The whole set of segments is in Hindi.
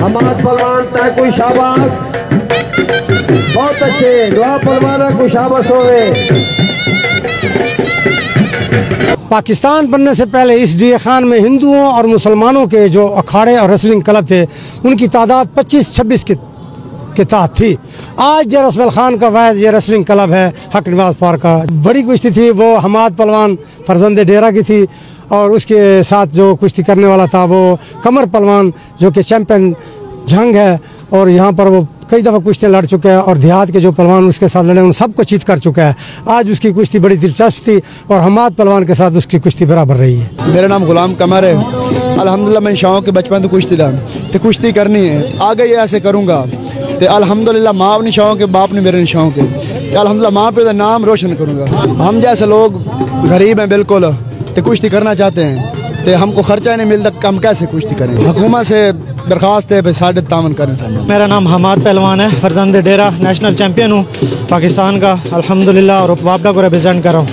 हमाद पहलवान तय कोई शाबाश, बहुत अच्छे दुआ पहलवान को शाबाश होवे। पाकिस्तान बनने से पहले इस डीए खान में हिंदुओं और मुसलमानों के जो अखाड़े और रेसलिंग क्लब थे उनकी तादाद 25-26 के तहत थी। आज ये रस्म खान का वाहिद ये रेसलिंग क्लब है हक नवाज पार्क का। बड़ी कुश्ती थी वो हमाद पहलवान फरजंद डेरा की थी और उसके साथ जो कुश्ती करने वाला था वो कमर पहलवान जो कि चैंपियन जंग है और यहाँ पर वो कई दफ़ा कुश्तियाँ लड़ चुका है और देहात के जो पहलवान उसके साथ लड़े उन सबको जीत कर चुका है। आज उसकी कुश्ती बड़ी दिलचस्प थी और हमाद पहलवान के साथ उसकी कुश्ती बराबर रही है। मेरा नाम गुलाम कमर है। अल्हम्दुलिल्लाह मैं शौक के बचपन तो कुश्ती था तो कुश्ती करनी है आगे ये ऐसे करूँगा तो अल्हम्दुलिल्लाह माँ अपनी शौक है बाप ने मेरे शौक है तो अल्हम्दुलिल्लाह माँ पे नाम रोशन करूँगा। हम जैसे लोग गरीब हैं बिल्कुल तो कुश्ती करना चाहते हैं तो हमको खर्चा नहीं मिलता हम कैसे कुश्ती करें। हुकूमत से दरख्वास्त है साढ़े तावन करें। मेरा नाम हमाद पहलवान है, फरजंद डेरा, नेशनल चैम्पियन हूँ पाकिस्तान का अल्हम्दुलिल्लाह और वापडा को रिप्रेजेंट कर रहा हूँ।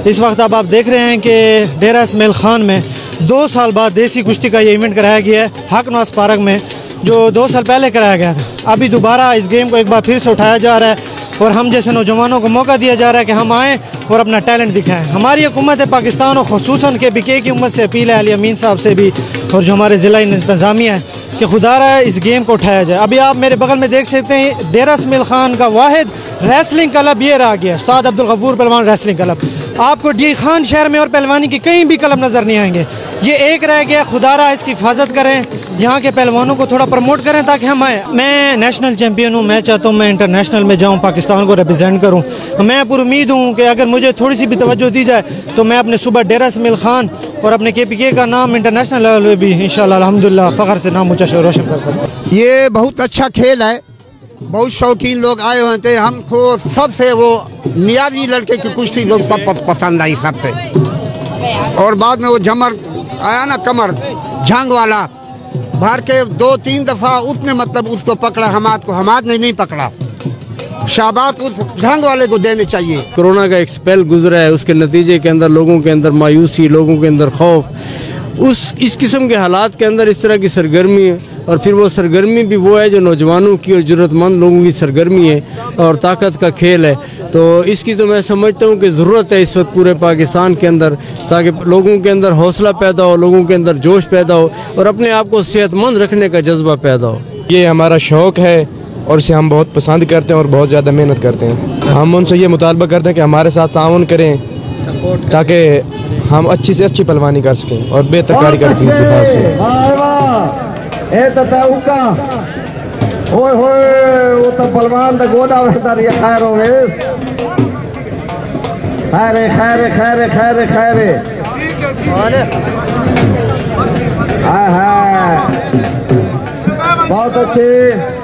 इस वक्त अब आप देख रहे हैं कि डेरा इसमाइल खान में 2 साल बाद देसी कुश्ती का ये इवेंट कराया गया है हक नवाज पार्क में जो 2 साल पहले कराया गया था। अभी दोबारा इस गेम को एक बार फिर से उठाया जा रहा है और हम जैसे नौजवानों को मौका दिया जा रहा है कि हम आएँ और अपना टैलेंट दिखाएं। हमारी हुकूमत पाकिस्तान और ख़ुसूसन के BK की उम्मत से अपील है, अली अमीन साहब से भी और जो हमारे ज़िला इंतज़ामिया है कि खुदा रहा है इस गेम को उठाया जाए। अभी आप मेरे बगल में देख सकते हैं डेरा इसमाइल खान का वाहिद रेसलिंग क्लब ये रह गया उस्ताद अब्दुल गफूर पहलवान रेसलिंग क्लब। आपको डीए खान शहर में और पहलवानी की कहीं भी क्लब नज़र नहीं आएंगे, ये एक रह गया। खुदा रहा इसकी हिफाजत करें, यहाँ के पहलवानों को थोड़ा प्रमोट करें ताकि हम आए। मैं नेशनल चैम्पियन हूँ, मैं चाहता हूँ मैं इंटरनेशनल में जाऊँ, पाकिस्तान को रिप्रेजेंट करूँ। मैं पूरी उम्मीद हूँ कि अगर मुझे थोड़ी सी भी तवज्जो दी जाए तो मैं अपने सुबह डेरा इसमाइल खान और अपने KPK का नाम इंटरनेशनल लेवल पे भी इंशाल्लाह अल्हम्दुलिल्लाह फ़ख्र से नाम ऊँचा रोशन कर सकते। ये बहुत अच्छा खेल है, बहुत शौकीन लोग आए हुए थे। हमको सबसे वो नियाजी लड़के की कुश्ती लोग सब पसंद आई सबसे। और बाद में वो झमर आया ना कमर झंग वाला भर के 2-3 दफ़ा उसने मतलब उसको पकड़ा हमाद को, हमाद ने नहीं पकड़ा। शाबाश उस झंग वाले को देने चाहिए। कोरोना का एक स्पेल गुजरा है उसके नतीजे के अंदर लोगों के अंदर मायूसी, लोगों के अंदर खौफ, इस किस्म के हालात के अंदर इस तरह की सरगर्मी है और फिर वो सरगर्मी भी वो है जो नौजवानों की और ज़रूरतमंद लोगों की सरगर्मी है और ताकत का खेल है। तो इसकी तो मैं समझता हूँ कि ज़रूरत है इस वक्त पूरे पाकिस्तान के अंदर ताकि लोगों के अंदर हौसला पैदा हो, लोगों के अंदर जोश पैदा हो और अपने आप को सेहतमंद रखने का जज्बा पैदा हो। ये हमारा शौक़ है और इसे हम बहुत पसंद करते हैं और बहुत ज़्यादा मेहनत करते हैं। हम उनसे ये मुतालबा करते हैं कि हमारे साथ ताउन करें ताकि हम अच्छी से अच्छी पहलवानी कर सकें और बेहतर कारीगरी दिखा सकें। होए होए वो तो पहलवान द गोदा वेदार ये खैर होवेस खैर खैर खैर खैर खैर हाय हाय बहुत अच्छे।